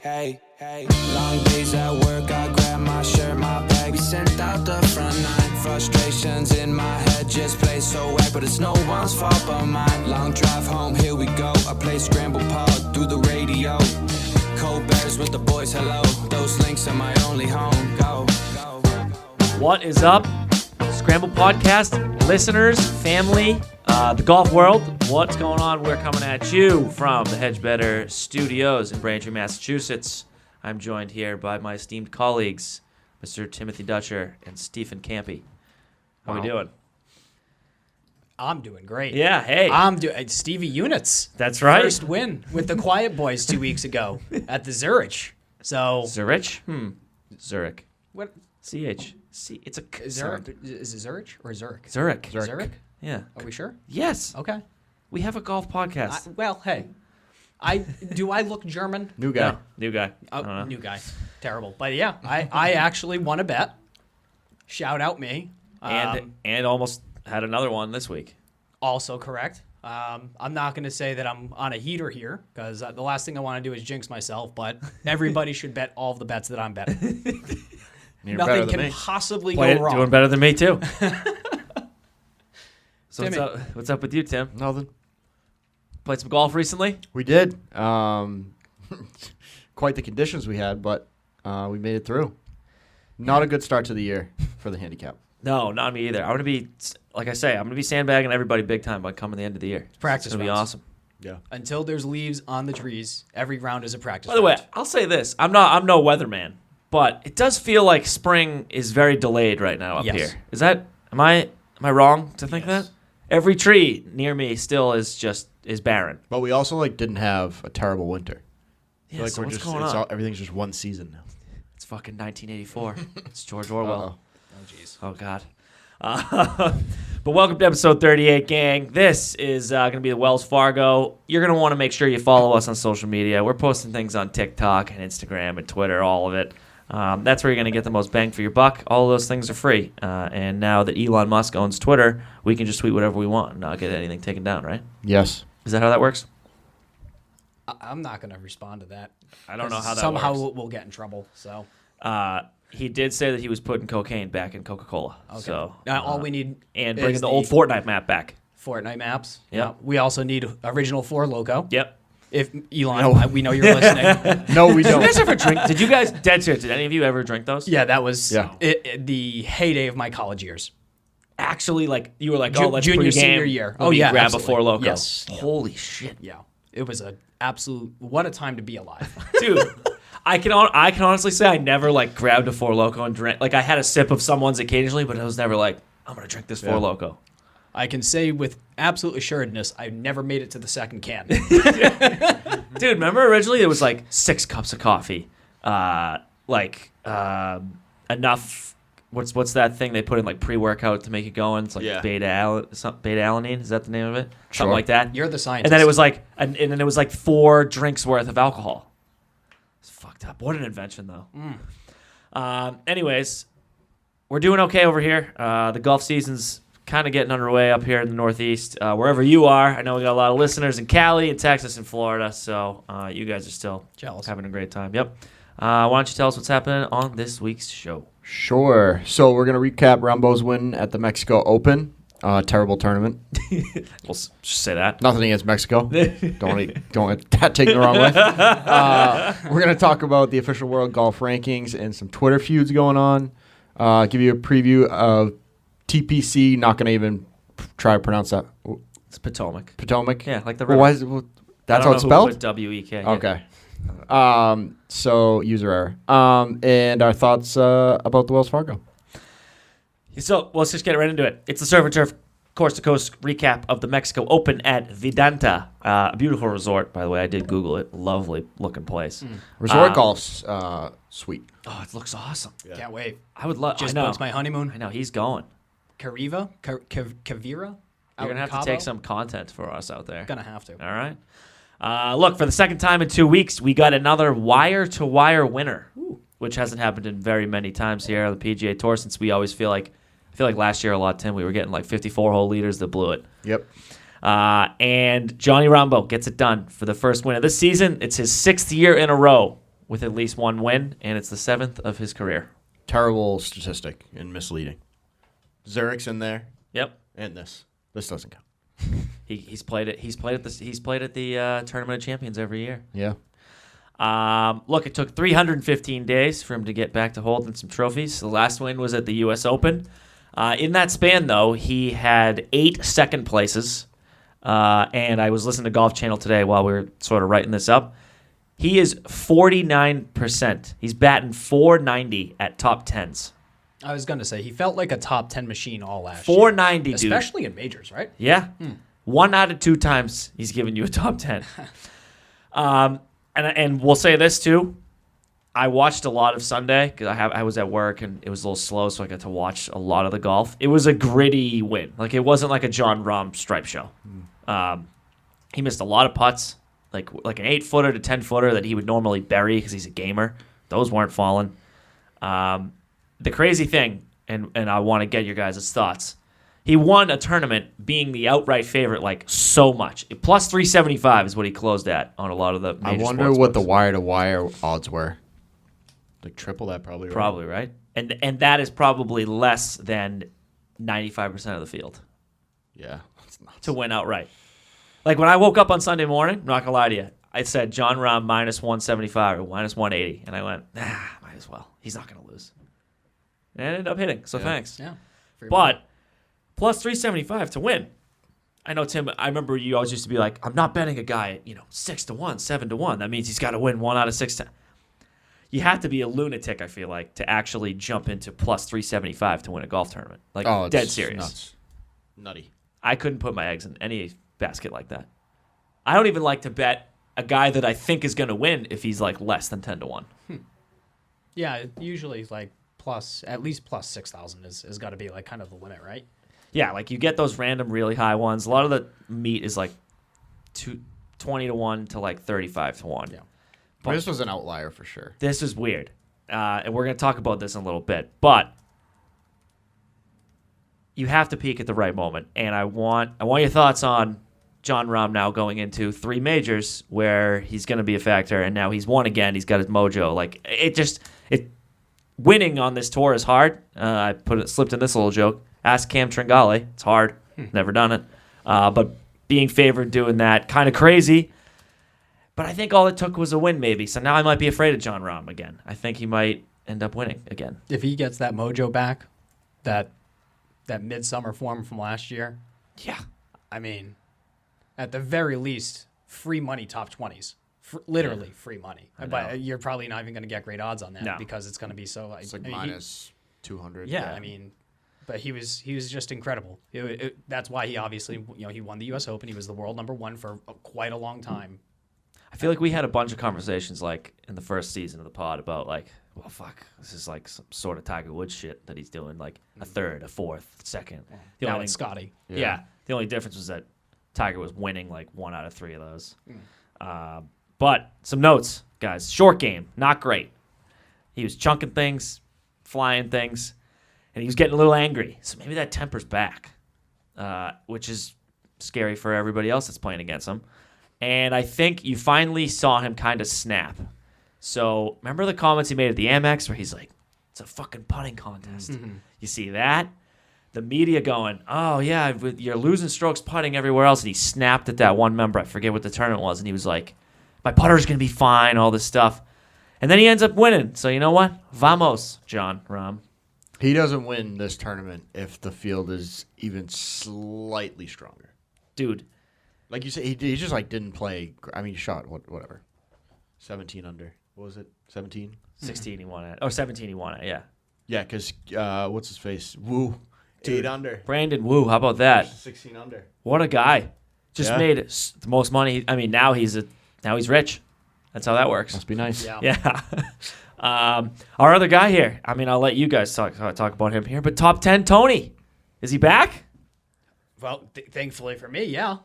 Hey, long days at work, I grab my shirt, my bag. We sent out the front line. Frustrations in my head just play so whack, but it's no one's fault but mine. Long drive home, here we go. I play Scramble pod through the radio. Cold bears with the boys, hello. Those links are my only home. Go. What is up, Scramble podcast listeners, family, the golf world? What's going on? We're coming at you from the Hedge Better Studios in Braintree, Massachusetts. I'm joined here by my esteemed colleagues, Mr. Timothy Dutcher and Stephen Campy. How we doing? I'm doing great. Yeah, hey. I'm doing Stevie Units. That's right. First win with the Quiet Boys 2 weeks ago at the Zurich. So Zurich? Zurich. what? C-H. It's a Zurich? Is it Zurich or Zurich? Zurich. Zurich? Yeah. Are we sure? Yes. Okay. We have a golf podcast. Well, hey. Do I look German? New guy. No, new guy. Oh, new guy. Terrible. But yeah, I actually won a bet. Shout out me. And almost had another one this week. Also correct. I'm not going to say that I'm on a heater here because the last thing I want to do is jinx myself, but everybody should bet all of the bets that I'm betting. You're Nothing can possibly Play go wrong. Doing better than me, too. So Timmy. what's up with you, Tim? Nothing. Played some golf recently? We did. Quite the conditions we had, but we made it through. Not a good start to the year for the handicap. No, not me either. I'm going to be, like I say, I'm going to be sandbagging everybody big time by coming the end of the year. Practice It's going to be rounds. awesome. Yeah. Until there's leaves on the trees, every round is a practice By the way, round. I'll say this. I'm no weatherman, but it does feel like spring is very delayed right now up Yes. here. Is that, am I wrong to think Yes. that? Every tree near me still is barren. But we also like didn't have a terrible winter. I Yeah, feel like so we're what's just going on? everything's just one season now. It's fucking 1984. It's George Orwell. Uh-oh. Oh, jeez. Oh, God. But welcome to episode 38, gang. This is going to be the Wells Fargo. You're going to want to make sure you follow us on social media. We're posting things on TikTok and Instagram and Twitter, all of it. That's where you're going to get the most bang for your buck. All of those things are free. And now that Elon Musk owns Twitter, we can just tweet whatever we want and not get anything taken down, right? Yes. Is that how that works? I'm not going to respond to that. I don't know how that Somehow works. we'll get in trouble. So He did say that he was putting cocaine back in Coca-Cola. okay. So, Now all we need and is bringing the old Fortnite map back. Fortnite maps. Yep. Yeah. We also need original Four Loco. Yep. If Elon, we know you're listening. No, we Did you guys don't. ever drink? Did you guys dead serious? Did any of you ever drink those? Yeah, that was Yeah. the heyday of my college years. Actually, like you were like, Ju- oh, let's junior, pregame. senior year. Let Oh, me yeah, grab absolutely. a Four Loko. Yes. Holy shit, Yeah, it was a absolute what a time to be alive. dude. I can honestly say I never like grabbed a Four Loko and drank. Like I had a sip of someone's occasionally, but I was never like, I'm gonna drink this Four Loko. I can say with absolute assuredness, I never made it to the second can. Dude, remember originally it was like 6 cups of coffee, enough. What's that thing they put in like pre-workout to make it going? It's like Yeah. beta alanine. Is that the name of it? Sure. Something like that. You're the scientist. And then it was like, and then it was like 4 drinks worth of alcohol. It's fucked up. What an invention, though. Anyways, we're doing okay over here. The golf season's kind of getting underway up here in the Northeast. Wherever you are, I know we got a lot of listeners in Cali and Texas and Florida, so you guys are still Jealous. having a great time. Yep. Why don't you tell us what's happening on this week's show? Sure. So we're gonna recap Rambo's win at the Mexico Open. Terrible tournament. We'll just say that. Nothing against Mexico. Don't let that take the wrong way. We're going to talk about the official world golf rankings and some Twitter feuds going on. Give you a preview of TPC. Not going to even try to pronounce that. It's Potomac. Potomac? Yeah, like the Well, river. why is it, that's how it's spelled? W-E-K. Yeah. Okay. So user error. And our thoughts about the Wells Fargo. So let's just get right into it. It's the Surf and Turf coast-to-coast recap of the Mexico Open at Vidanta. A beautiful resort, by the way. I did Google it. Lovely looking place. Resort golf's sweet. Oh, it looks awesome. Can't wait. I would love. Just I know. booked my honeymoon. I know he's going. Kavira? Kavira? You're gonna have to take some content for us out there. Gonna have to. All right. Look, for the second time in 2 weeks, we got another wire-to-wire winner, which hasn't happened in very many times here on the PGA Tour. Since we always feel like last year a lot, Tim, we were getting like 54-hole leaders that blew it. Yep. And Johnny Rambo gets it done for the first win of this season. It's his 6th year in a row with at least one win, and it's the 7th of his career. Terrible statistic and misleading. Zurich's in there, Yep. and this doesn't count. He's played it. He's played at the Tournament of Champions every year. Yeah. Look, it took 315 days for him to get back to holding some trophies. The last win was at the U.S. Open. In that span, though, he had 8 second places. And I was listening to Golf Channel today while we were sort of writing this up. He is 49%. He's batting .490 at top 10s. I was going to say, he felt like a top 10 machine all last .490, year. dude. Especially in majors, right? Yeah. 1 out of 2 times he's given you a top 10. And we'll say this, too. I watched a lot of Sunday because I was at work and it was a little slow, so I got to watch a lot of the golf. It was a gritty win. Like, it wasn't like a John Rahm stripe show. He missed a lot of putts, like an 8-footer to 10-footer that he would normally bury because he's a gamer. Those weren't falling. The crazy thing, and I want to get your guys' thoughts, he won a tournament being the outright favorite like so much. Plus 375 is what he closed at on a lot of the major I wonder sports what the books. wire-to-wire odds were. Like triple that probably, right? Probably, right? And that is probably less than 95% of the field Yeah. That's nuts. to win outright. Like, when I woke up on Sunday morning, I'm not going to lie to you, I said John Rahm minus 175 or minus 180, and I went, might as well. He's not going to lose. And it ended up hitting, so thanks. Yeah. But plus 375 to win. I know, Tim, I remember you always used to be like, I'm not betting a guy at, 6-1, 7-1. That means he's got to win 1 out of 6 times. You have to be a lunatic, I feel like, to actually jump into plus 375 to win a golf tournament. Like, Oh, it's dead serious. Nuts. Nutty. I couldn't put my eggs in any basket like that. I don't even like to bet a guy that I think is going to win if he's like less than 10-1. Yeah, usually like at least plus 6,000 has got to be like kind of the limit, right? Yeah, like you get those random really high ones. A lot of the meat is like 20-1 to like 35-1. Yeah. But this was an outlier for sure. This is weird. And we're going to talk about this in a little bit. But you have to peak at the right moment. And I want your thoughts on John Rahm now going into 3 majors where he's going to be a factor. And now he's won again. He's got his mojo. Like, winning on this tour is hard. I slipped in this little joke. Ask Cam Tringale. It's hard. Never done it. But being favored doing that, kind of crazy. But I think all it took was a win, maybe. So now I might be afraid of John Rahm again. I think he might end up winning again. If he gets that mojo back, that midsummer form from last year, Yeah. I mean, at the very least, free money top 20s. Literally free money. But you're probably not even going to get great odds on that because it's going to be so like... It's like minus 200. Yeah, I mean... But he was just incredible. That's why he obviously, he won the U.S. Open. He was the world number 1 for quite a long time. I feel like we had a bunch of conversations like in the first season of the pod about like, well, fuck, this is like some sort of Tiger Woods shit that he's doing, like a third, a fourth, second. Now it's Scotty. Yeah. The only difference was that Tiger was winning like 1 out of 3 of those. But some notes, guys. Short game, not great. He was chunking things, flying things, and he was getting a little angry. So maybe that temper's back, which is scary for everybody else that's playing against him. And I think you finally saw him kind of snap. So remember the comments he made at the Amex where he's like, it's a fucking putting contest. You see that? The media going, oh, yeah, you're losing strokes putting everywhere else. And he snapped at that one member. I forget what the tournament was. And he was like, my putter's going to be fine, all this stuff. And then he ends up winning. So you know what? Vamos, John Rahm. He doesn't win this tournament if the field is even slightly stronger. Dude. Like you said, he just like didn't play. I mean, he shot whatever, 17 under. What was it? 17? 16 he won at. Or 17 he won at, yeah. Yeah, because what's his face? Woo. Dude, 8 under. Brandon Wu, how about that? 16 under. What a guy. Just made the most money. I mean, now he's rich. That's how that works. Must be nice. Yeah. Our other guy here. I mean, I'll let you guys talk about him here. But top 10, Tony. Is he back? Well, thankfully for me, yeah,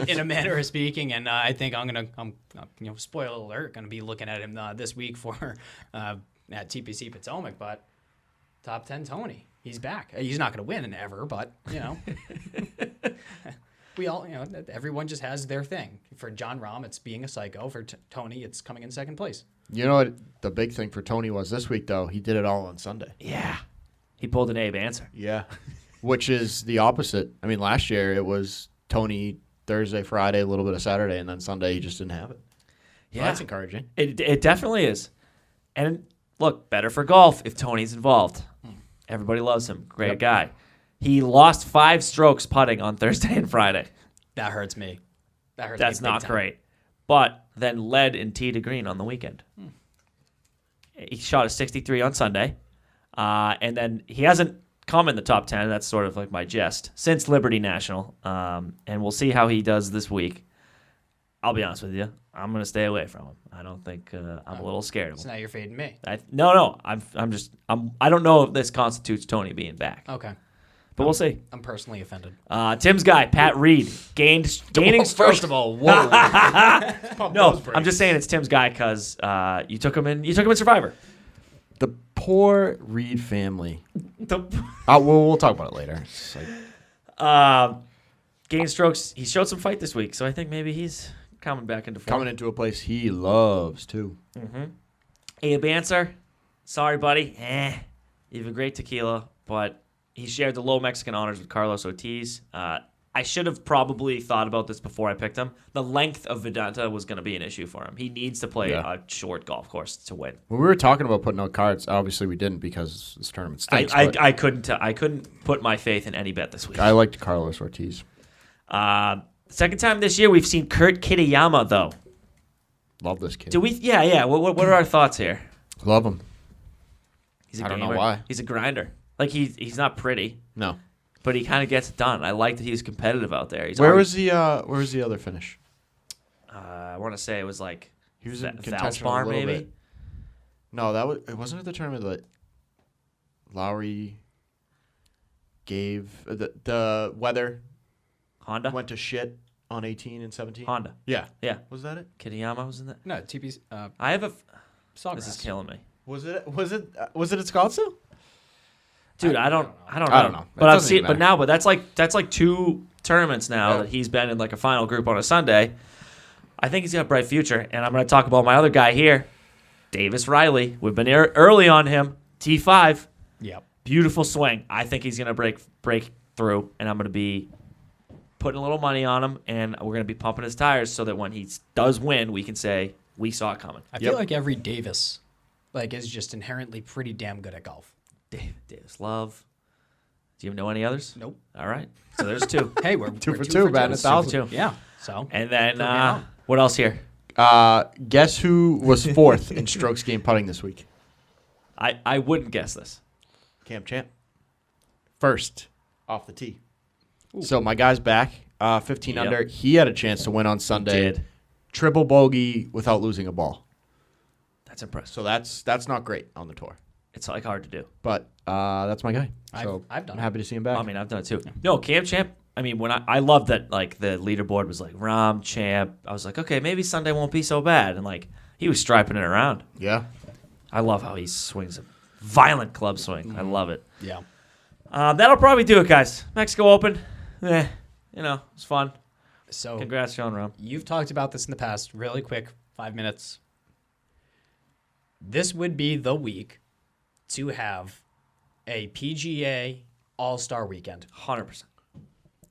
in a manner of speaking, and I think I'm spoiler alert, gonna be looking at him this week for at TPC Potomac. But top 10, Tony, he's back. He's not gonna win ever, but we all, everyone just has their thing. For John Rahm, it's being a psycho. For Tony, it's coming in second place. You know what the big thing for Tony was this week, though? He did it all on Sunday. Yeah. He pulled an Abe answer. Yeah. Which is the opposite. I mean, last year it was Tony Thursday, Friday, a little bit of Saturday, and then Sunday he just didn't have it. Yeah. Well, that's encouraging. It definitely is. And look, better for golf if Tony's involved. Everybody loves him. Great guy. He lost 5 strokes putting on Thursday and Friday. That hurts me. That's me big not time. great. But then led in tee to green on the weekend. He shot a 63 on Sunday. And then he hasn't come in the top 10. That's sort of like my jest since Liberty National. And we'll see how he does this week. I'll be honest with you. I'm going to stay away from him. I don't think I'm a little scared of So him. now you're fading me. No. I don't know if this constitutes Tony being back. Okay. But we'll see. I'm personally offended. Tim's guy, Pat Reed, gaining First of all, whoa. No, I'm just saying it's Tim's guy because you took him in Survivor. The poor Reed family. We'll talk about it later. It's like Gained strokes. He showed some fight this week, so I think maybe he's coming back into form. coming into a place he loves, too. Abe Answer, sorry, buddy. You have a great tequila, but he shared the low Mexican honors with Carlos Ortiz. I should have probably thought about this before I picked him. The length of Vedanta was going to be an issue for him. He needs to play a short golf course to win. When we were talking about putting out cards, obviously we didn't because this tournament stinks. I couldn't put my faith in any bet this week. I liked Carlos Ortiz. Second time this year we've seen Kurt Kitayama though. Love this kid. Do we? Yeah. What are our thoughts here? Love him. He's a I don't know gamer. why. He's a grinder. Like he's not pretty, No. but he kind of gets it done. I like that he's competitive out there. Where was the other finish? I want to say it was like He was in contention Valspar a little maybe. bit. No, it wasn't at the tournament that Lowry gave the weather Honda. went to shit on 18 and 17. Honda. Yeah. Yeah. Was that it? Kitayama was in that. No, TPC. I have a. Sawgrass. This is killing me, Was it at Scottsdale? dude. I don't know. I don't know. It But I've doesn't seen. even But that's like 2 tournaments now Yeah. that he's been in like a final group on a Sunday. I think he's got a bright future, and I'm going to talk about my other guy here, Davis Riley. We've been early on him. T5. Yep. Beautiful swing. I think he's going to break through, and I'm going to be putting a little money on him, and we're going to be pumping his tires so that when he does win, we can say we saw it coming. I feel like every Davis is just inherently pretty damn good at golf. Davis Love. Do you know any others? Nope. All right. So there's 2. Hey, we're 2 we're for 2 2, for batting 1,000. 2 for 2. Yeah. So And then Prove me wrong. what else here? Guess who was 4th in strokes gained putting this week? I wouldn't guess this. Cam Champ. First off the tee. So my guy's back, 15 Yep. under. He had a chance to win on Sunday. Did. Triple bogey without losing a ball. That's impressive. So that's not great on the tour. It's like hard to do. But that's my guy. I've So done I'm it. happy to see him back. I mean, I've done it too. No, Cam Champ. I mean, when I love that like the leaderboard was like Rahm, Champ. I was like, okay, maybe Sunday won't be so bad. And like he was striping it around. Yeah. I love how he swings a violent club swing. I love it. yeah. That'll probably do it, guys. Mexico Open. It's fun. So Congrats, John Rahm. you've talked about this in the past. Really quick, 5 minutes. This would be the week to have a PGA All-Star weekend. 100%.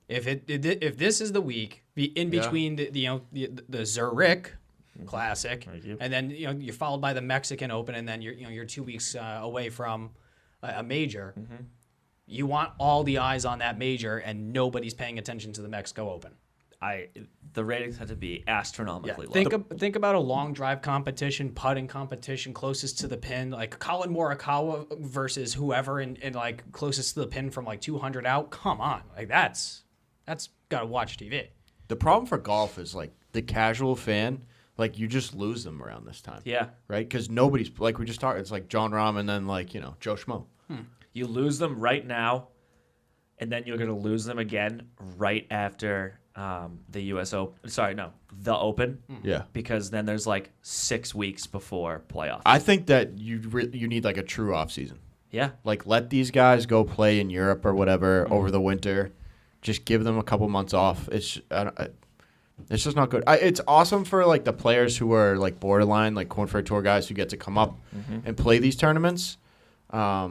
If this is the week in between the Zurich Classic, Thank you. and then you're followed by the Mexican Open, and then you're 2 weeks away from a major. Mm-hmm. You want all the eyes on that major, and nobody's paying attention to the Mexico Open. The ratings had to be astronomically low. Think about a long drive competition, putting competition closest to the pin, like Colin Morikawa versus whoever, and like closest to the pin from like 200 out. Come on, like that's gotta watch TV. The problem for golf is like the casual fan, like you just lose them around this time. Yeah. Right? Because nobody's, like we just talked, it's like John Rahm and then like, Joe Schmo. You lose them right now, and then you're going to lose them again right after the U.S. Open. Sorry, no, the Open. Yeah. Because then there's like 6 weeks before playoffs. I think that you need like a true off season. Yeah. Like let these guys go play in Europe or whatever over the winter. Just give them a couple months off. It's just not good. It's awesome for like the players who are like borderline, like Corn Ferry Tour guys who get to come up and play these tournaments. But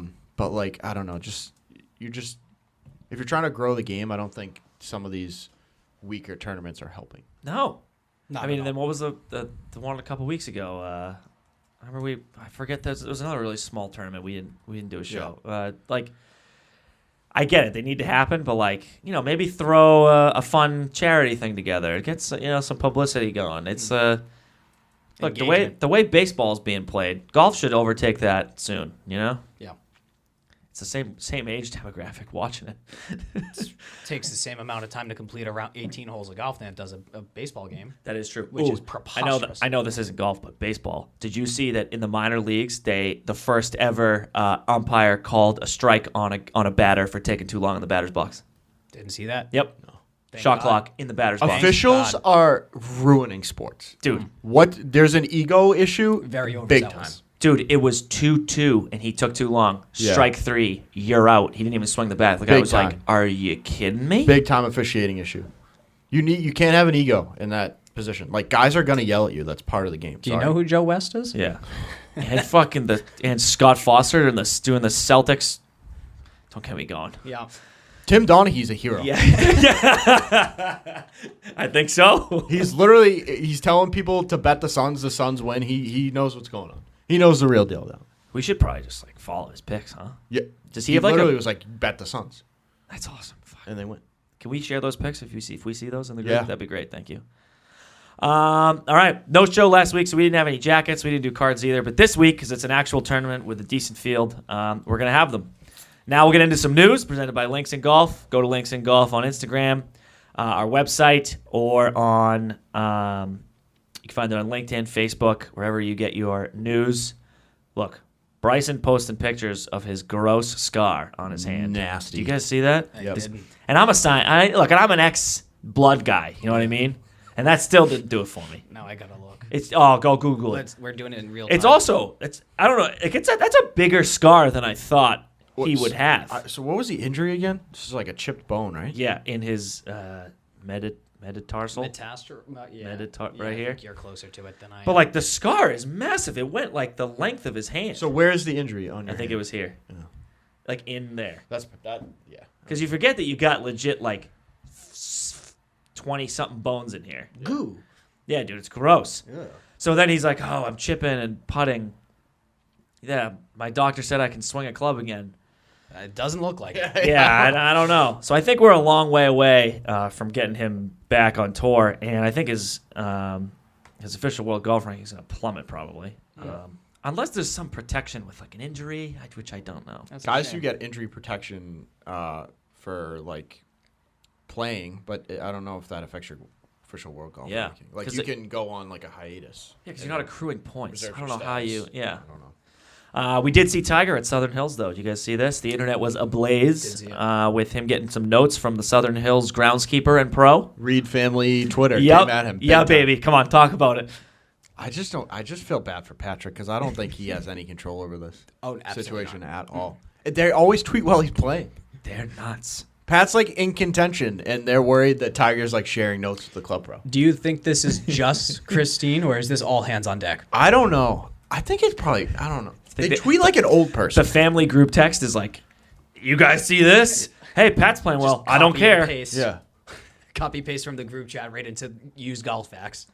like I don't know, if you're trying to grow the game, I don't think some of these weaker tournaments are helping. No. Not I mean, at then all. what was the one a couple weeks ago? I forget there was another really small tournament we didn't do a show. Like I get it, they need to happen, but like maybe throw a fun charity thing together. It gets some publicity going. It's look Engagement. the way baseball is being played, golf should overtake that soon. Yeah. It's the same age demographic watching it. Takes the same amount of time to complete around 18 holes of golf than it does a baseball game. That is true. Which is I preposterous. know this isn't golf, but baseball. Did you see that in the minor leagues, the first ever umpire called a strike on a batter for taking too long in the batter's box? Didn't see that. Yep. Thank Shot God. clock in the batter's box. Officials God. are ruining sports, Dude, There's an ego issue, Very big overzealous. time. Dude, it was 2-2, and he took too long. Yeah. Strike 3, you're out. He didn't even swing the bat. The guy Big was like, time. "Are you kidding me?" Big time officiating issue. You can't have an ego in that position. Like guys are gonna yell at you. That's part of the game. Do you know who Joe West is? Yeah. and Scott Foster doing the Celtics. Don't get me going. Yeah. Tim Donaghy's a hero. Yeah. I think so. He's telling people to bet the Suns. The Suns win. He knows what's going on. He knows the real deal now. We should probably just like follow his picks, huh? Yeah. Does he have like literally a? was like bet the Suns, That's awesome. Fuck. and they win. Can we share those picks if we see those in the group? Yeah. That'd be great. Thank you. All right. No show last week, so we didn't have any jackets. We didn't do cards either. But this week, because it's an actual tournament with a decent field, we're going to have them. Now we'll get into some news presented by Links in Golf. Go to Links in Golf on Instagram, our website, or on you can find it on LinkedIn, Facebook, wherever you get your news. Look, Bryson posting pictures of his gross scar on his hand. Nasty. Do you guys see that? Yep. And I'm I'm an ex-blood guy. You know what I mean? And that still didn't do it for me. Now I gotta look. Go Google it. We're doing it in real time. It's also I don't know. That's a bigger scar than I thought he would have. So what was the injury again? This is like a chipped bone, right? Yeah, in his metatarsal. Right I here. think you're closer to it than I am. But like the scar is massive. It went like the length of his hand. So where's the injury on? I think it was here, like in there. Yeah. Because you forget that you got legit like 20 something bones in here. Goo. Yeah, dude, it's gross. Yeah. So then he's like, "Oh, I'm chipping and putting. Yeah, my doctor said I can swing a club again." It doesn't look like it. Yeah, I don't know. So I think we're a long way away from getting him back on tour, and I think his official world golf ranking is going to plummet probably, unless there's some protection with like an injury, which I don't know. That's a Guys shame. who get injury protection for like playing, but I don't know if that affects your official world golf Yeah, ranking. Like 'cause you can go on like a hiatus. Yeah, because you're not accruing points. Reserve I don't for know how you. status. Yeah. I don't know. We did see Tiger at Southern Hills, though. Did you guys see this? The internet was ablaze Did see it. with him getting some notes from the Southern Hills groundskeeper and pro. Reed family Twitter Yep. came at him. big Yeah, time. baby. Come on, talk about it. I just feel bad for Patrick because I don't think he has any control over this Oh, absolutely situation not. at all. They always tweet while he's playing. They're nuts. Pat's like in contention, and they're worried that Tiger's like sharing notes with the club pro. Do you think this is just Christine, or is this all hands on deck? I don't know. I think it's probably. I don't know. They They- tweet like an old The person. family group text is like, "You guys see this? Hey, Pat's playing well. Just I don't copy and care." paste. Yeah. Copy paste from the group chat right into use golf facts.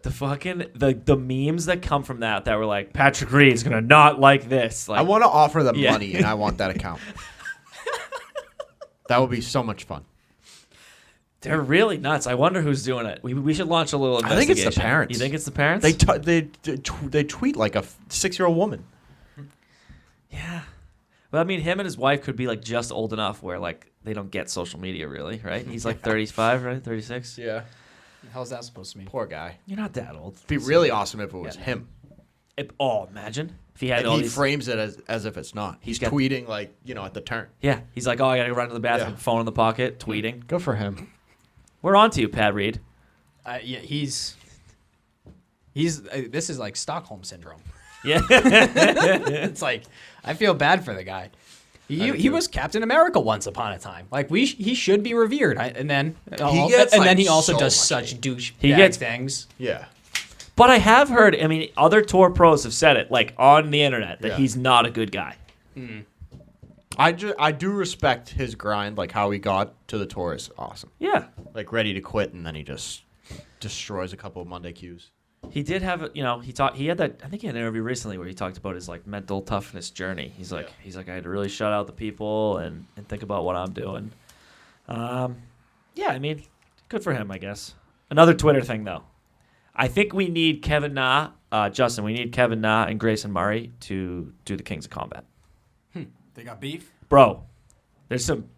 The fucking the memes that come from that were like, Patrick Reed's gonna not like this. Like, I want to offer them Yeah. money, and I want that account. That would be so much fun. they're really nuts. I wonder who's doing it. We should launch a little I investigation. think it's the parents. You think it's the parents? They tweet like a 6-year-old woman. Yeah. But I mean, him and his wife could be like just old enough where like they don't get social media really, right? He's like 35, right? 36. Yeah. How's that supposed to mean? Poor guy. You're not that old. It'd be really awesome if it was Yeah. him. Imagine if he had And all he these. frames it as if it's not. He's got- tweeting like, at the turn. Yeah, he's like, "Oh, I gotta run to the bathroom, Yeah. phone in the pocket, tweeting." Good for him. We're on to you, Pat Reed. Yeah, he's this is like Stockholm syndrome. Yeah. It's like I feel bad for the guy. He was Captain America once upon a time. Like he should be revered. And then gets, he also so does much such douche things. Yeah. But I have heard, I mean, other tour pros have said it, like on the internet, that he's not a good guy. I do respect his grind, like how he got to the tour is awesome. Yeah. Like ready to quit, and then he just destroys a couple of Monday cues. He did have, he had that, I think he had an interview recently where he talked about his like mental toughness journey. He's like, I had to really shut out the people and think about what I'm doing. Yeah, I mean, good for him, I guess. Another Twitter thing though. I think we need Kevin Na, Justin, we need Kevin Na and Grayson Murray to do the Kings of Combat. They got beef? Bro,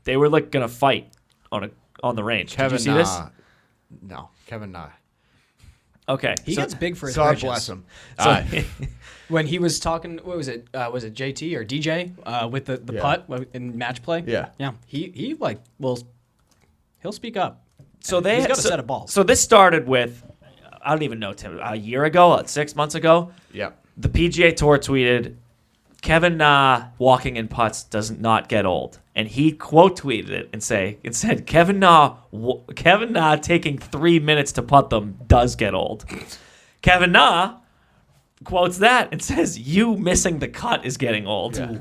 they were like going to fight on the range. Did you see this? No, Kevin Na. Okay. He gets big for his God britches. bless him. When he was talking, what was it? Was it JT or DJ with the putt in match play? Yeah. Yeah. He he'll speak up. So he's got a set of balls. So this started with, I don't even know, Tim, a year ago, 6 months ago. Yeah. The PGA Tour tweeted, Kevin Na walking in putts does not get old. And he quote tweeted it and said, Kevin Na taking 3 minutes to putt them does get old. Kevin Na quotes that and says, you missing the cut is getting old. Yeah.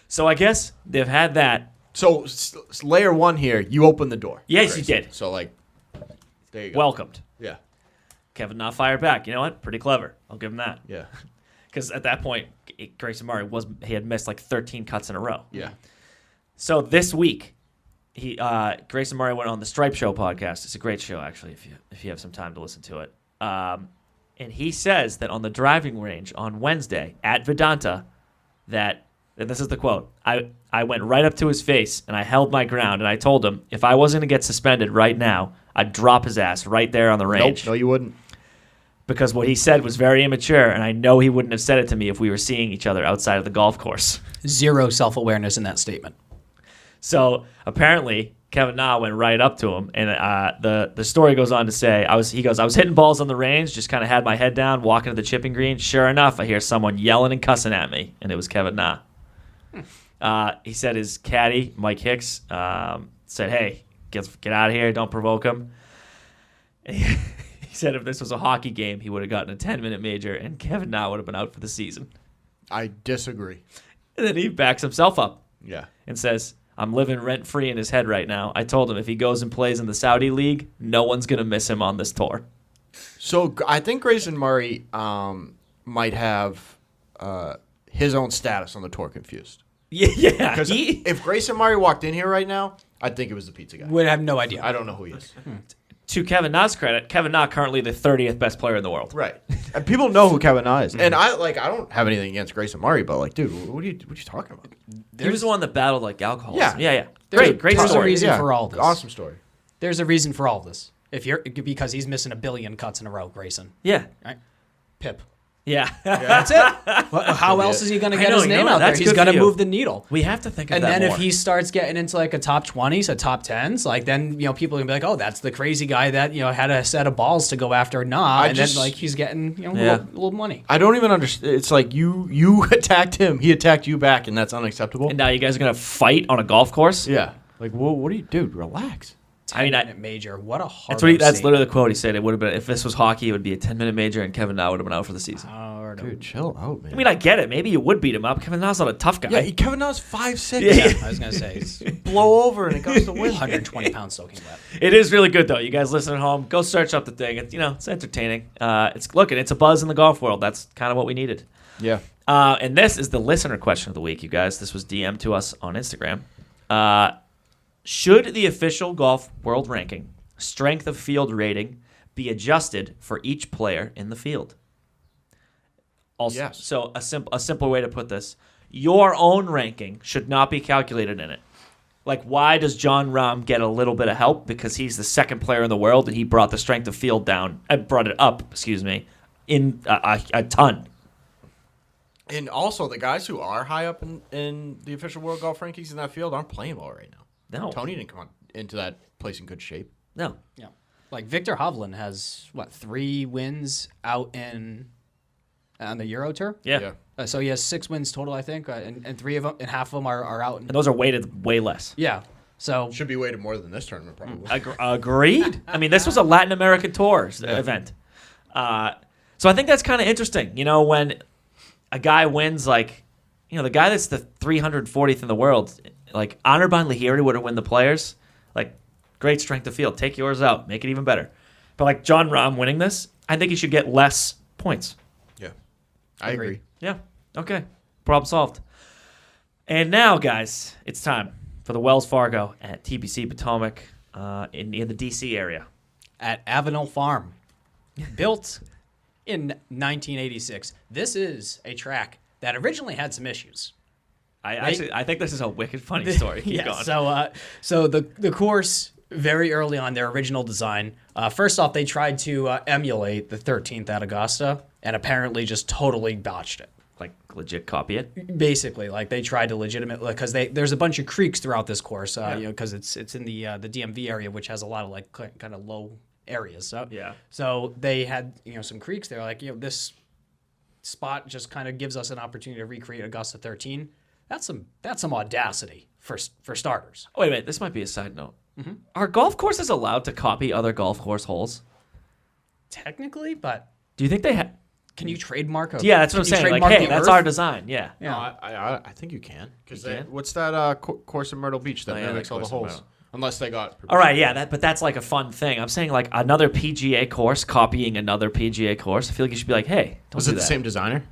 So I guess they've had that. So layer one here, you opened the door. Yes, you did. So like, there you go. Welcomed. Yeah. Kevin Na fired back. You know what? Pretty clever. I'll give him that. Yeah. Because at that point, Grayson Murray he had missed like 13 cuts in a row. Yeah. So this week, Grayson Murray went on the Stripe Show podcast. It's a great show, actually, if you have some time to listen to it. And he says that on the driving range on Wednesday at Vedanta, and this is the quote, I went right up to his face and I held my ground and I told him if I wasn't going to get suspended right now, I'd drop his ass right there on the range. Nope, no, you wouldn't. Because what he said was very immature, and I know he wouldn't have said it to me if we were seeing each other outside of the golf course. Zero self-awareness in that statement. So apparently, Kevin Na went right up to him, and the story goes on to say, I was hitting balls on the range, just kind of had my head down, walking to the chipping green. Sure enough, I hear someone yelling and cussing at me, and it was Kevin Na. He said his caddy, Mike Hicks, said, hey, get out of here, don't provoke him. He said if this was a hockey game, he would have gotten a 10-minute major, and Kevin Na would have been out for the season. I disagree. And then he backs himself up. Yeah. And says, I'm living rent-free in his head right now. I told him if he goes and plays in the Saudi League, no one's going to miss him on this tour. So I think Grayson Murray might have his own status on the tour confused. Yeah. Because if Grayson Murray walked in here right now, I'd think it was the pizza guy. Would have no idea. I don't know who he is. To Kevin Na's credit, Kevin Na currently the 30th best player in the world. Right. And people know who Kevin Na is. And I don't have anything against Grayson Murray, but like, dude, what are you talking about? He was the one that battled like alcoholism. Yeah. Yeah. Great Great There's a story. reason for all this. Awesome story. There's a reason for all this. Because he's missing 1 billion cuts in a row, Grayson. Yeah. Right? Pip. Yeah. That's it. How else is he going to get his name out there? That's He's good going to for you. move the needle. We have to think of And that then more. if he starts getting into like a top 20s, a top 10s, like then people are gonna be like, oh, that's the crazy guy that had a set of balls to go after Na, and then like he's getting a little money. I don't even understand. It's like you attacked him, he attacked you back, and that's unacceptable. And now you guys are going to fight on a golf course? Yeah. Like, what do you do? Relax. 10-minute major. What a hard. That's literally the quote he said. It would have been if this was hockey, it would be a 10-minute major, and Kevin Na would have been out for the season. Dude, chill out, man. I mean, I get it. Maybe you would beat him up. Kevin Na's not a tough guy. Yeah, Kevin Na's 5'6". Yeah. I was gonna say he's Blow over and it goes to win. 120 pounds soaking wet. It is really good though. You guys listen at home, go search up the thing. It's it's entertaining. It's a buzz in the golf world. That's kind of what we needed. Yeah. And this is the listener question of the week, you guys. This was DM'd to us on Instagram. Should the official golf world ranking strength of field rating be adjusted for each player in the field? Also, Yes. So a simple way to put this: your own ranking should not be calculated in it. Like, why does John Rahm get a little bit of help? Because he's the second player in the world, and he brought the strength of field down, brought it up, in a ton. And also, the guys who are high up in the official world golf rankings in that field aren't playing well right now. No. Tony didn't come into that place in good shape. No. Yeah. Like Victor Hovland has 3 wins out on the Euro Tour? Yeah. Yeah. So he has 6 wins total, I think, and 3 of them, and half of them are out. And those are weighted way less. Yeah. So Should be weighted more than this tournament, probably. Agreed. I mean, this was a Latin American tour event. So I think that's kind of interesting. When a guy wins, like, the guy that's the 340th in the world, like Anirban Lahiri would have won the Players. Like, great strength of field. Take yours out. Make it even better. But like John Rahm winning this, I think he should get less points. Yeah. I agree. Yeah. Okay. Problem solved. And now, guys, it's time for the Wells Fargo at TPC Potomac in the D.C. area. at Avenel Farm, built in 1986. This is a track that originally had some issues. I think this is a wicked funny story. Keep going. So the course, very early on, their original design, first off, they tried to emulate the 13th at Augusta and apparently just totally botched it. Like legit copy it. Basically, like they tried to legitimately, because there's a bunch of creeks throughout this course, because it's in the DMV area, which has a lot of like kind of low areas. So Yeah. So they had some creeks. They're like, this spot just kind of gives us an opportunity to recreate Augusta 13. That's some audacity for starters. Oh, wait a minute. This might be a side note. Mm-hmm. Are golf courses allowed to copy other golf course holes? Technically, but Do you think they have? can you trademark a? Yeah, that's what I'm can you saying. Like, trademark hey, the that's Earth? our design. Yeah. Yeah. No, I think you can. Because You can? what's that course in Myrtle Beach that Oh, yeah, mimics that all the course in holes? Myrtle. Unless they got. All right, yeah, but that's like a fun thing. I'm saying like another PGA course copying another PGA course. I feel like you should be like, hey, don't Was do it the that. same designer?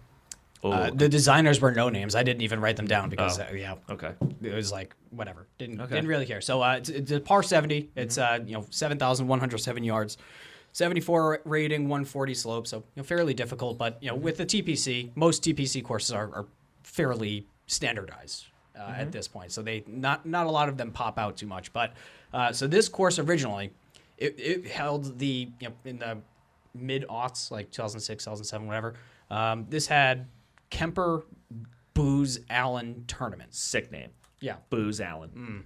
Oh, The designers were no names. I didn't even write them down because okay. it was like whatever. Didn't Okay. didn't really care. So it's a par 70. It's 7,107 yards, 74 rating, 140 slope. So fairly difficult. But with the TPC, most TPC courses are fairly standardized at this point. So they not a lot of them pop out too much. But so this course originally, it held the in the mid aughts, like 2006, 2007, whatever. This had Kemper Booz Allen tournament. Sick name. Yeah. Booz Allen.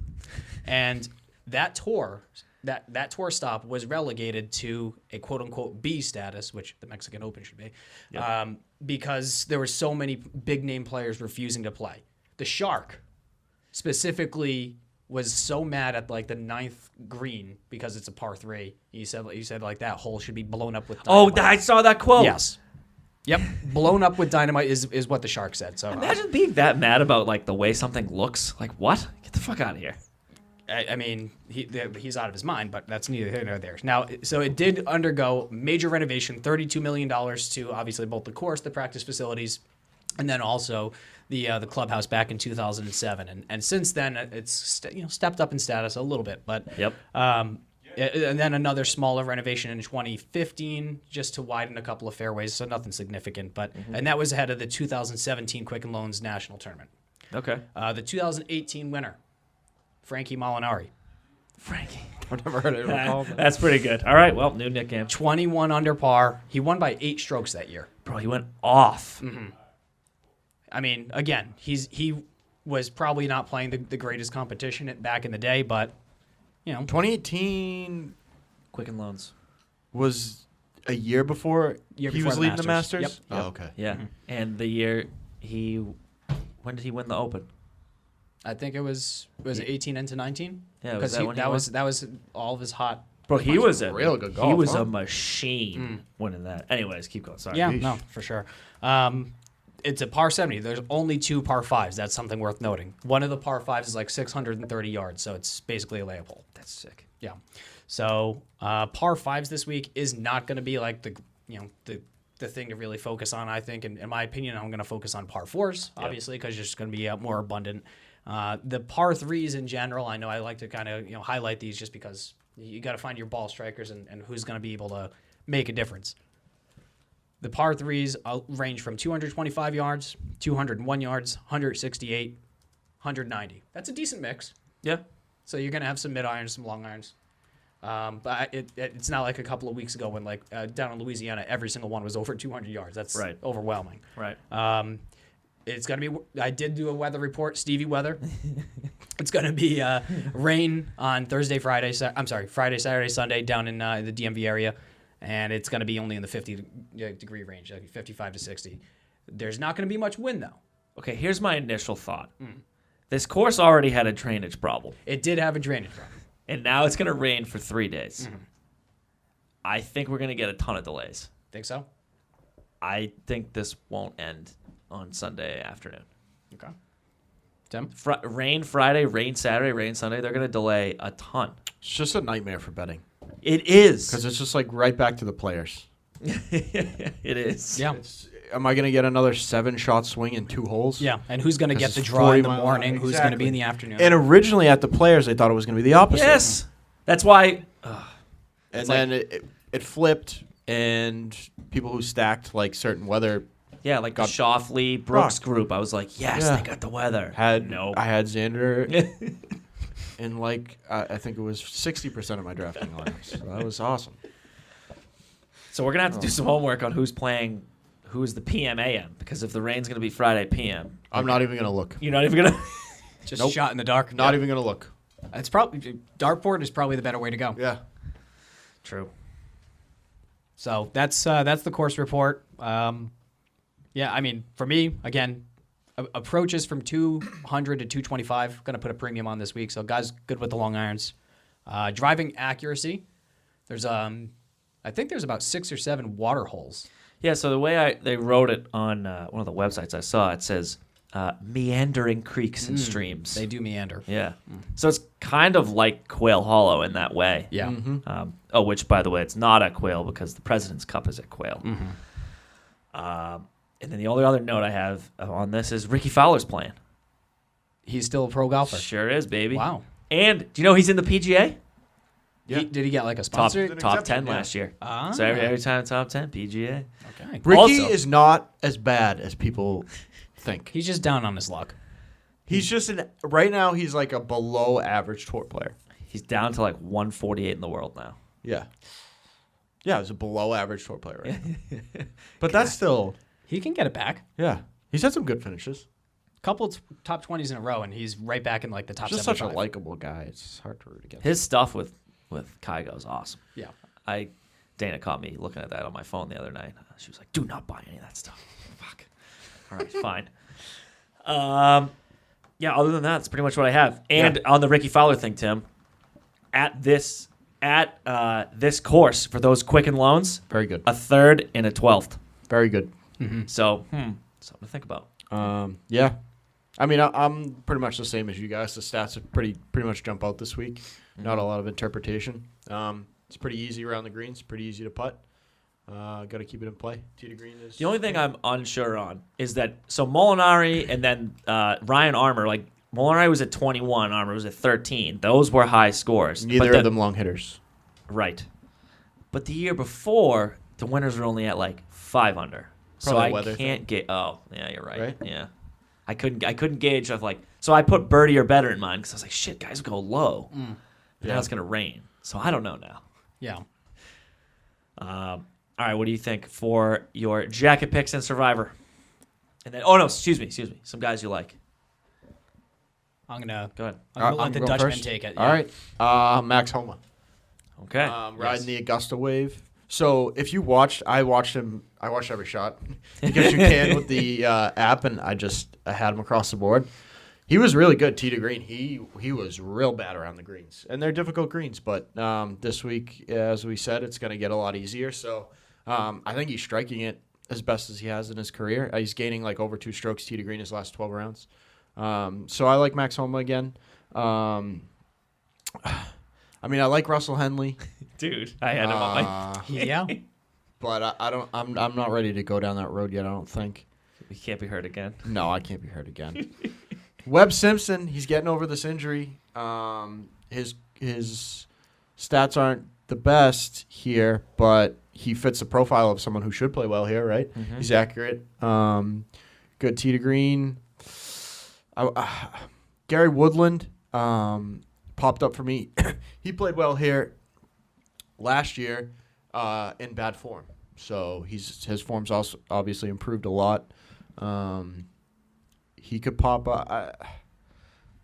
And that tour, that tour stop was relegated to a quote unquote B status, which the Mexican Open should be, because there were so many big name players refusing to play. The Shark specifically was so mad at like the 9th green because it's a par 3. He said like that hole should be blown up with dynamite. Oh, I saw that quote. Yes. Yep. Blown up with dynamite is what the Shark said. So Imagine being that mad about like the way something looks. Like what? Get the fuck out of here. I mean, he's out of his mind, but that's neither here nor there. Now, so it did undergo major renovation, $32 million to obviously both the course, the practice facilities, and then also the clubhouse back in 2007. And since then, it's stepped up in status a little bit. But Yep. and then another smaller renovation in 2015 just to widen a couple of fairways, so nothing significant. But and that was ahead of the 2017 Quicken Loans National Tournament. Okay. The 2018 winner, Frankie Molinari. Frankie. I've never heard it called. That's pretty good. All right. Well, new nickname. 21 under par. He won by 8 strokes that year. Bro, he went off. I mean, again, he was probably not playing the greatest competition back in the day, but 2018 Quicken Loans. was a year before Year he before was the leading the Masters. Masters. Yep. Oh, okay. Yeah. And the year when did he win the Open? I think it was 18 into 19. Yeah, was that when he that was all of his hot. Bro, he was a real good He golfer. was a machine winning that. Anyways, keep going. Sorry. Yeah, no, for sure. It's a par 70. There's only 2 par 5s. That's something worth noting. One of the par 5s is like 630 yards, so it's basically a layup hole. That's sick. Yeah. So par 5s this week is not going to be like the thing to really focus on, I think. And in my opinion, I'm going to focus on par 4s, obviously, because it's just going to be more abundant. The par 3s in general, I know I like to kind of highlight these just because you got to find your ball strikers and who's going to be able to make a difference. The par 3s range from 225 yards, 201 yards, 168, 190. That's a decent mix. Yeah. So you're going to have some mid irons, some long irons. But it's not like a couple of weeks ago when down in Louisiana, every single one was over 200 yards. That's Right. overwhelming. Right. It's going to be, I did do a weather report, Stevie weather. It's going to be rain on Friday, Saturday, Sunday down in the DMV area. And it's going to be only in the 50 degree range, like 55 to 60. There's not going to be much wind, though. Okay, here's my initial thought. This course already had a drainage problem, It did have a drainage problem. and now it's going to rain for 3 days. I think we're going to get a ton of delays. Think so? I think this won't end on Sunday afternoon. Okay. Tim? Rain Friday, rain Saturday, rain Sunday. They're going to delay a ton. It's just a nightmare for betting It is. because it's just like right back to the players. It is. Yeah. Am I going to get another 7-shot swing in 2 holes? Yeah, and who's going to get Because the it's draw 40 in the mile- morning? Who's going to be Exactly. in the afternoon? And originally at the players, they thought it was going to be the opposite. Yes. That's why. And then it flipped, and people who stacked like certain weather Yeah, like the Got Shoffley Brooks rocked. group. I was like, yes, Yeah. they got the weather. had no. I had Xander in like I think it was 60% of my drafting lineups. So that was awesome. So we're gonna have to do some homework on who's playing, who's the PM AM, because if the rain's gonna be Friday PM, I'm not even gonna look. you're not even gonna. Just Nope. shot in the dark. Not even gonna look. It's probably dartboard is probably the better way to go. Yeah. True. So that's the course report. Yeah, I mean, for me, again, approaches from 200 to 225. Going to put a premium on this week. So guys, good with the long irons. Driving accuracy. There's I think there's about 6 or 7 water holes. Yeah. So the way they wrote it on one of the websites I saw, it says meandering creeks and streams. They do meander. Yeah. So it's kind of like Quail Hollow in that way. Yeah. Which, by the way, it's not at Quail because the President's Cup is at Quail. And then the only other note I have on this is Ricky Fowler's playing. He's still a pro golfer. Sure is, baby. Wow. And do you know he's in the PGA? Yeah. Did he get like a Top sponsor? top exception, 10 yeah. last year. Ah. So every time top 10 PGA. Okay. Ricky Also- is not as bad as people think. He's just down on his luck. He's just right now. He's like a below average tour player. He's down to like 148 in the world now. Yeah. Yeah, he's a below average tour player right now. But that's still He can get it back. yeah. He's had some good finishes. Couple top 20s in a row, and he's right back in like the top Just such a 75. likable guy. It's hard to root against. His stuff with Kygo is awesome. Yeah. Dana caught me looking at that on my phone the other night. She was like, "Do not buy any of that stuff." Fuck. All right, fine. Yeah. Other than that, that's pretty much what I have. And on the Ricky Fowler thing, Tim, at this course for those Quicken loans, Very good. a 3rd and a 12th. Very good. So something to think about. Yeah. I mean, I'm pretty much the same as you guys. The stats have pretty much jump out this week. Not a lot of interpretation. It's pretty easy around the greens. Pretty easy to putt. Got to keep it in play. Tee to green is The only thing I'm unsure on is that Molinari and then Ryan Armour, like Molinari was at 21, Armour was at 13. Those were high scores. neither But of them long hitters. Right. But the year before, the winners were only at like 5 under. So Probably a I weather can't get. Oh, yeah, you're right. Right? Yeah, I couldn't gauge of like. So I put birdie or better in mind because I was like, shit, guys go low. But now it's gonna rain, so I don't know now. Yeah. All right, what do you think for your jacket picks and Survivor? And then, oh no, excuse me, some guys you like. I'm gonna Go ahead. let I'm the going Dutchman first. take it. All right. Max Homa. Okay. Riding the Augusta wave. So if you watched, I watched every shot because you can with the app, and I had him across the board. He was really good tee to green. He was real bad around the greens, and they're difficult greens. But this week, as we said, it's going to get a lot easier. So I think he's striking it as best as he has in his career. He's gaining like over 2 strokes tee to green his last 12 rounds. So I like Max Homa again. I mean, I like Russell Henley. Dude, I had him on my. Yeah. But I'm not ready to go down that road yet. I don't think. We can't be hurt again. No, I can't be hurt again. Webb Simpson, he's getting over this injury. His stats aren't the best here, but he fits the profile of someone who should play well here, right? Mm-hmm. He's accurate. Good tee to green. Gary Woodland popped up for me. He played well here last year in bad form. So his form's also obviously improved a lot. He could pop up.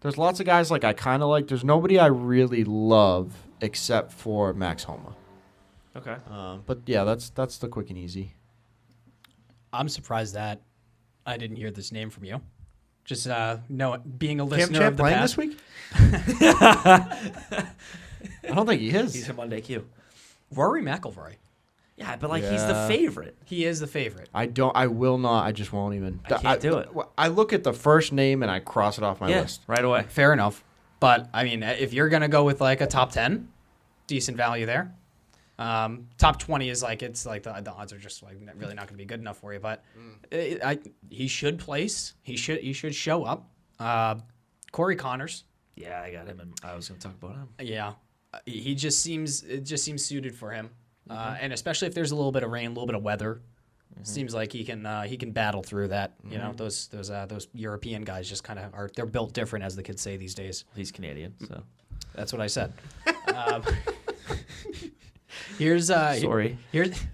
There's lots of guys like I kind of like. There's nobody I really love except for Max Homa. Okay. But yeah, that's the quick and easy. I'm surprised that I didn't hear this name from you. Just being a Cam listener Champ of the playing past. this week? I don't think he is. He's a Monday Q. Rory McIlroy. Yeah, but like he's the Yeah. favorite. He is the favorite. I will not. I just won't even. I can't do it. I look at the first name and I cross it off my Yeah, list. right away. Fair enough. But, I mean, if you're going to go with, like, a top 10, decent value there. Top 20 is, like, it's like the odds are just, like, really not going to be good enough for you. But he should place. He should show up. Corey Connors. Yeah, I got him, and I was going to talk about him. Yeah. It just seems suited for him. And especially if there's a little bit of rain, a little bit of weather. Seems like he can battle through that. You know, those European guys just kind of they're built different, as the kids say these days. He's Canadian, so That's what I said. Here's sorry.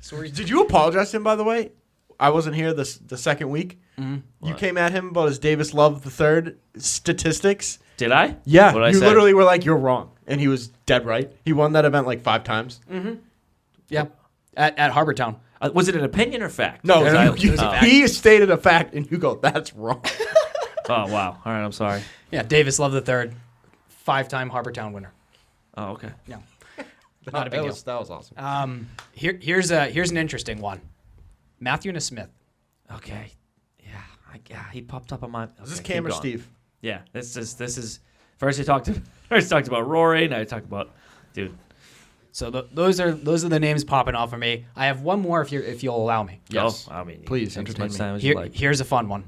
sorry. Did you apologize to him, by the way? I wasn't here the second week. You came at him about his Davis Love III statistics. Did I? Yeah, What'd I you say? literally were like, "You're wrong," and he was dead right. He won that event like 5 times. Yeah, at Harbortown. Was it an opinion or fact? No, Because I- you- oh. he stated a fact, and you go, "That's wrong." Oh, wow. All right, I'm sorry. Yeah, Davis Love III, 5-time Harbortown winner. Oh, okay. Yeah, not a big deal. That was awesome. Here's an interesting one. Matthew Nesmith. Okay. Yeah, he popped up on my. Is this okay, Cam or keep going. Steve? Yeah, this is. First he talked about Rory. Now he talked about, dude. So those are the names popping off for me. I have one more if you'll allow me. Yes. Oh, I mean, Please, take as entertain much me. time as you like. Here's a fun one.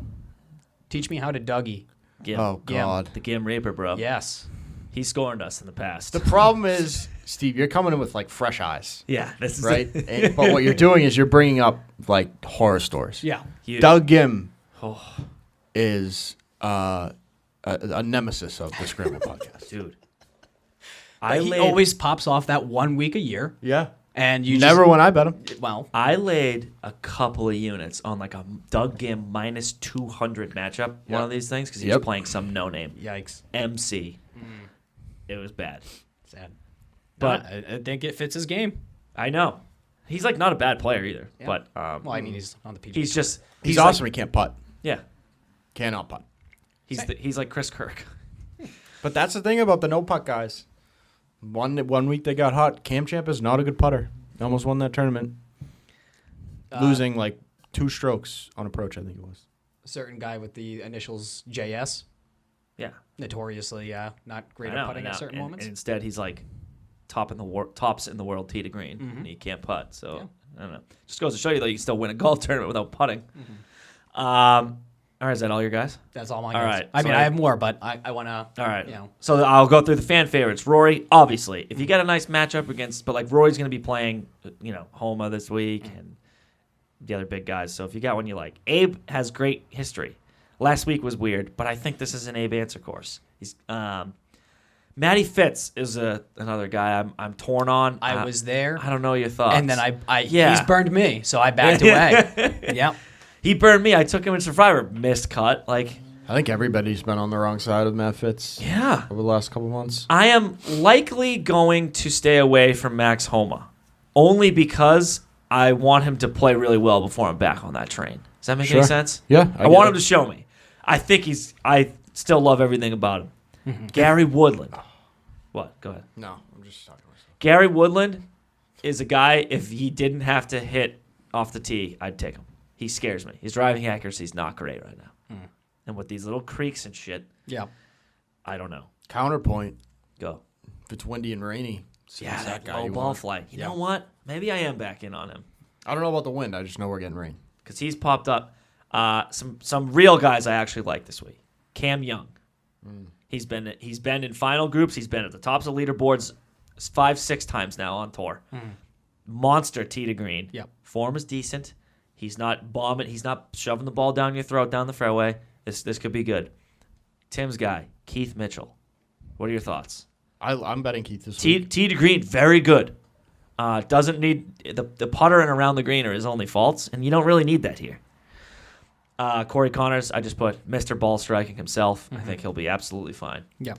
Teach me how to Dougie. Gim. Oh God. The Gim Reaper, bro. Yes. He scorned us in the past. The problem is, Steve, you're coming in with like fresh eyes, Yeah, this is right? But what you're doing is you're bringing up like horror stories. Yeah. Huge. Doug Gim Oh, is a nemesis of the Scramble podcast. dude. He always pops off that 1 week a year, Yeah. and you Never when I bet him. Well, I laid a couple of units on like a Doug Gim minus 200 matchup. One of these things because he was Yep. playing some no name yikes. MC. It was bad. Sad. But- I think it fits his game. I know. He's like not a bad player either. Yeah. But Well, I mean, he's on the PGA. he's just He's like- awesome. He can't putt. yeah. Cannot putt. He's like Chris Kirk. But that's the thing about the no putt guys. One week they got hot. Cam Champ is not a good putter. Almost won that tournament, losing like 2 strokes on approach. I think it was. a certain guy with the initials JS, Yeah. notoriously not great I know, at putting I know. at certain And moments. instead, he's like tops in the world tee to green, and he can't putt. So I don't know. Just goes to show you that you can still win a golf tournament without putting. All right, is that all your guys? That's all my All guys. right, I so mean, I- I have more, but I want to. All right. You know. So I'll go through the fan favorites. Rory, obviously, if you get a nice matchup against, but like Rory's going to be playing, Homa this week and the other big guys. So if you got one you like, Abe has great history. Last week was weird, but I think this is an Abe answer course. He's Matty Fitz is another guy I'm torn on. I was there, I don't know your thoughts. and then Yeah. he's burned me, so I backed away. Yeah. He burned me. I took him in Survivor, missed cut. Like, I think everybody's been on the wrong side of Matt Fitz yeah. over the last couple months. I am likely going to stay away from Max Homa, only because I want him to play really well before I'm back on that train. Does that make any Sure. sense? Yeah, I want him to show me. I think I still love everything about him. Gary Woodland. What? Go ahead. No, I'm just talking to myself. Gary Woodland is a guy, if he didn't have to hit off the tee, I'd take him. He scares me. His driving accuracy is not great right now. And with these little creeks and shit, Yeah. I don't know. Counterpoint: Go. if it's windy and rainy, Yeah, it's that guy low you ball want. flight. You Yeah. know what? Maybe I am back in on him. I don't know about the wind. I just know we're getting rain. Because he's popped up. Some real guys I actually like this week. Cam Young. He's been in final groups. He's been at the tops of leaderboards 5-6 times now on tour. Monster tee to green. Yep. Form is decent. He's not bombing. He's not shoving the ball down your throat down the fairway. This could be good. Tim's guy, Keith Mitchell. What are your thoughts? I'm betting Keith this Tee week. to green, very good. Doesn't need the putter and around the green are his only faults, and you don't really need that here. Corey Connors, I just put Mr. Ball striking himself. I think he'll be absolutely fine. Yeah.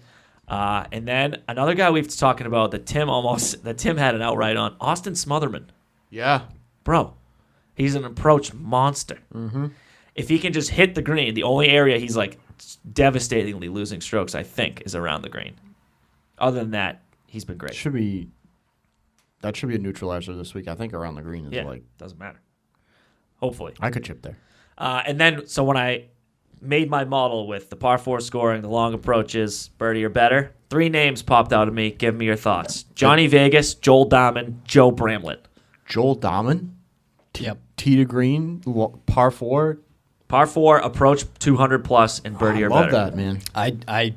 And then another guy we've been talking about that Tim had an outright on, Austin Smotherman. Yeah. Bro, he's an approach monster. if he can just hit the green, the only area he's like devastatingly losing strokes, I think, is around the green. Other than that, he's been great. That should be a neutralizer this week. I think around the green is doesn't matter. Hopefully. I could chip there. And then, so when I made my model with the par 4 scoring, the long approaches, birdie or better, 3 names popped out of me. Give me your thoughts. Johnny Vegas, Joel Dahman, Joe Bramlett. Joel Dahman? Yep. Tee to green, par 4. Par 4, approach 200 plus, and birdie or better. I love that, man. I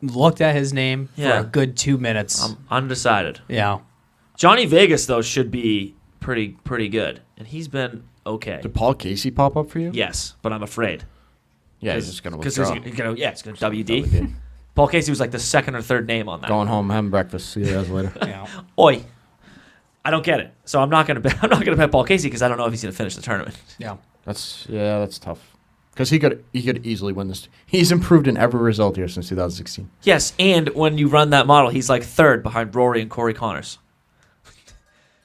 looked at his name for a good 2 minutes. I'm undecided. Yeah. Johnny Vegas, though, should be pretty good. And he's been okay. Did Paul Casey pop up for you? Yes, but I'm afraid. Yeah, he's just going to Because withdraw. it's going to WD. Paul Casey was like the second or third name on that. Going home, having breakfast. See you guys later. Yeah. Oi. I don't get it. So I'm not going to bet. I'm not going to bet Paul Casey because I don't know if he's going to finish the tournament. Yeah. That's tough. Because he could easily win this. He's improved in every result here since 2016. Yes, and when you run that model, he's like third behind Rory and Corey Connors.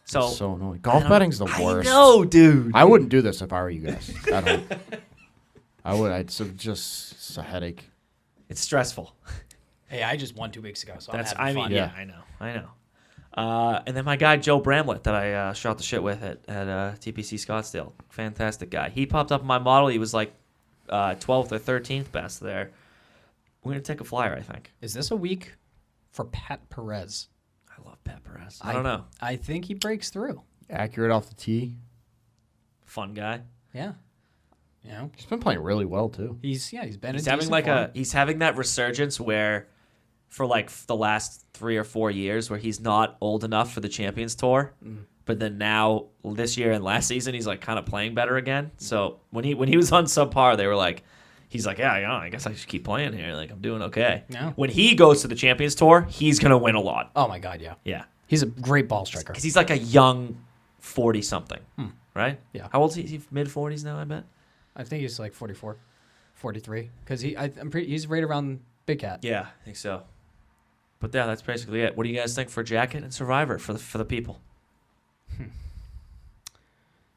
So annoying. Golf betting's the worst. I know, dude. I wouldn't do this if I were you guys. I would. It's a headache. It's stressful. Hey, I just won 2 weeks ago, so That's. I'm having fun. Yeah, I know. And then my guy Joe Bramlett that I shot the shit with at TPC Scottsdale, fantastic guy. He popped up in my model. He was like 12th or 13th best there. We're gonna take a flyer, I think. Is this a week for Pat Perez? I love Pat Perez. I don't know. I think he breaks through. Accurate off the tee. Fun guy. Yeah. You know, He's been playing really well too. he's been He's in having decent like form. he's having that resurgence where for like the last 3 or 4 years where he's not old enough for the Champions Tour, but then now this year and last season he's like kind of playing better again. So when he was on subpar, they were like, he's like, yeah, I guess I should keep playing here. Like I'm doing okay. Yeah. When he goes to the Champions Tour, he's gonna win a lot. Oh my God, yeah. Yeah, He's a great ball striker. because he's like a young 40-something, right? Yeah. How old is he? Is he mid 40s now? I bet. I think he's like 44, 43. Because he's right around Big Cat. Yeah, I think so. But yeah, that's basically it. What do you guys think for Jacket and Survivor for the people?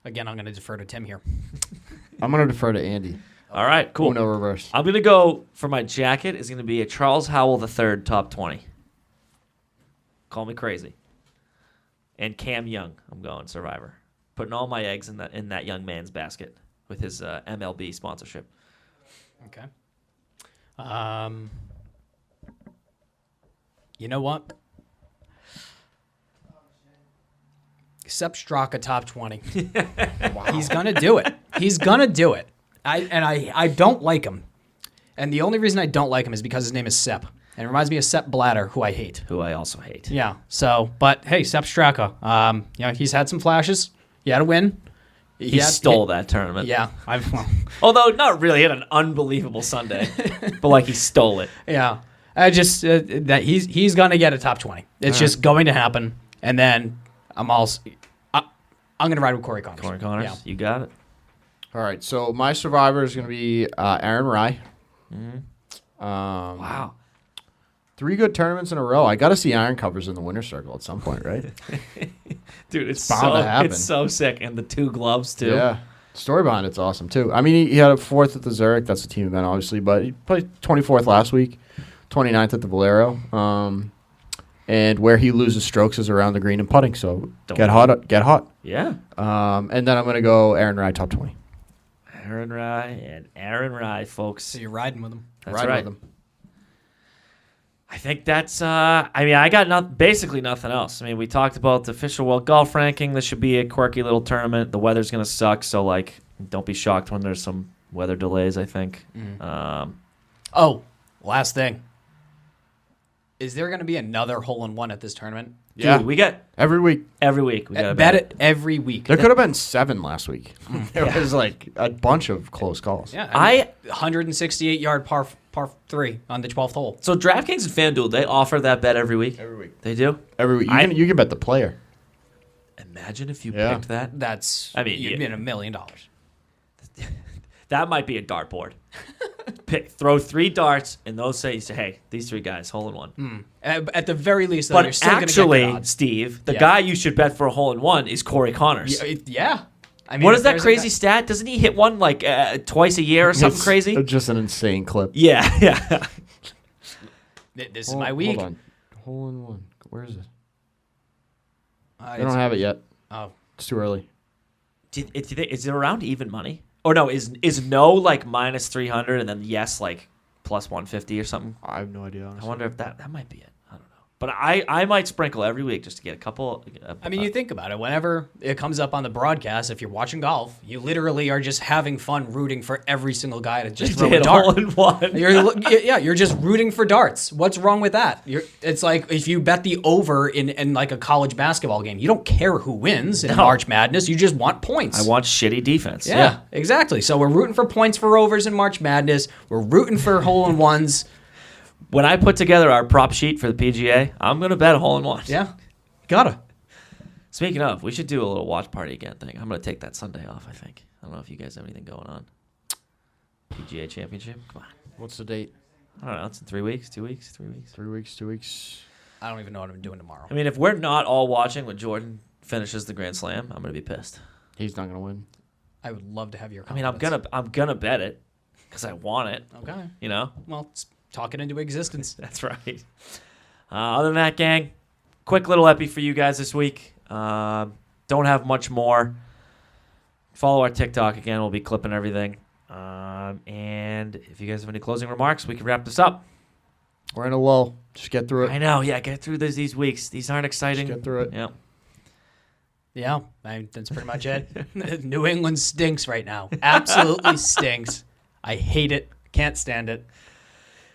Again, I'm going to defer to Tim here. I'm gonna defer to Andy. All right, cool. No reverse. I'm going to go for my jacket is going to be a Charles Howell III top 20. Call me crazy. And Cam Young, I'm going Survivor. Putting all my eggs in that young man's basket with his MLB sponsorship. Okay. You know what? Sepp Straka top 20. He's going to do it. He's going to do it. I don't like him. And the only reason I don't like him is because his name is Sepp. And it reminds me of Sepp Blatter, who I hate. Who I also hate. Yeah. So, but hey, Sepp Straka. He's had some flashes. He had a win. He stole that tournament. Yeah. Although not really, he had an unbelievable Sunday. But like he stole it. Yeah. I just that he's gonna get a top 20. It's just going to happen. And then I'm gonna ride with Corey Connors. Corey Connors, Yeah. you got it. All right, so my survivor is gonna be Aaron Rye. Wow. 3 good tournaments in a row. I got to see iron covers in the winner's circle at some point, right? Dude, it's bound to happen. It's so sick. And the 2 gloves, too. Yeah. Story behind it's awesome, too. I mean, he had a 4th at the Zurich. That's a team event, obviously. But he played 24th last week, 29th at the Valero. And where he loses strokes is around the green and putting. So get hot. Yeah. And then I'm going to go Aaron Rye top 20. Aaron Rye, folks. So you're riding with him. That's Ride right. with him. I think that's, I got basically nothing else. I mean, we talked about the official World Golf Ranking. This should be a quirky little tournament. The weather's going to suck, so, like, don't be shocked when there's some weather delays, I think. Last thing. Is there going to be another hole-in-one at this tournament? Yeah. Dude, we get Every week. we got to Bet it every week. There could have been 7 last week. There was like a bunch of close calls. Yeah, 168-yard par 3 on the 12th hole. So DraftKings and FanDuel, they offer that bet every week? Every week. They do? Every week. You can bet the player. Imagine if you Yeah. picked that. You'd be in $1 million. That might be a dartboard. Throw 3 darts, and those say, hey, these 3 guys, hole in one. At the very least, though, you're But still going to get actually, good odds. Steve, the Yeah. guy you should bet for a hole in one is Corey Connors. Yeah. I mean, What if is that there's a crazy guy- stat? Doesn't he hit one like twice a year or something It's crazy? just an insane clip. Yeah, yeah. This is my week. Hold on. Hole in one. Where is it? Uh, They don't have it yet. Oh, It's too early. Is it around even money? Or no, is no like minus 300 and then yes like plus 150 or something? I have no idea. I Honestly. wonder if that might be it. I don't know. But I might sprinkle every week just to get a couple. I mean, you think about it. Whenever it comes up on the broadcast, if you're watching golf, you literally are just having fun rooting for every single guy to just throw a hit a dart. hole in one. You're just rooting for darts. What's wrong with that? It's like if you bet the over in like a college basketball game, you don't care who wins in March Madness. You just want points. I want shitty defense. Yeah, exactly. So we're rooting for points for overs in March Madness. We're rooting for hole in ones. When I put together our prop sheet for the PGA, I'm gonna bet a hole in one. Yeah, gotta. Speaking of, we should do a little watch party again thing. I'm gonna take that Sunday off. I think. I don't know if you guys have anything going on. PGA Championship. Come on. What's the date? I don't know. It's in 3 weeks, 2 weeks, 3 weeks. 3 weeks, 2 weeks. I don't even know what I'm doing tomorrow. I mean, if we're not all watching when Jordan finishes the Grand Slam, I'm gonna be pissed. He's not gonna win. I would love to have your. I mean, I'm gonna bet it because I want it. Okay. You know. Well, talk it into existence. That's right. Other than that, gang, quick little epi for you guys this week. Don't have much more. Follow our TikTok again. We'll be clipping everything. And if you guys have any closing remarks, we can wrap this up. We're in a lull. Just get through it. I know. Yeah, get through these weeks. These aren't exciting. Just get through it. Yeah. Yeah, that's pretty much it. New England stinks right now. Absolutely stinks. I hate it. Can't stand it.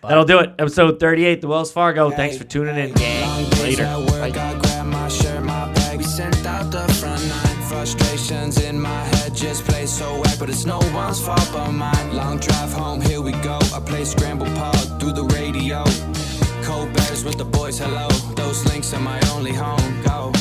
That'll do it. Episode 38, the Wells Fargo. Thanks for tuning in, gang. Later. I grab my shirt, my bag. We sent out the front nine. Frustrations in my head just play so whack, but it's no one's fault but mine. Long drive home, here we go. I play Scramble pod through the radio. Cold bears with the boys, hello. Those links are my only home. Go.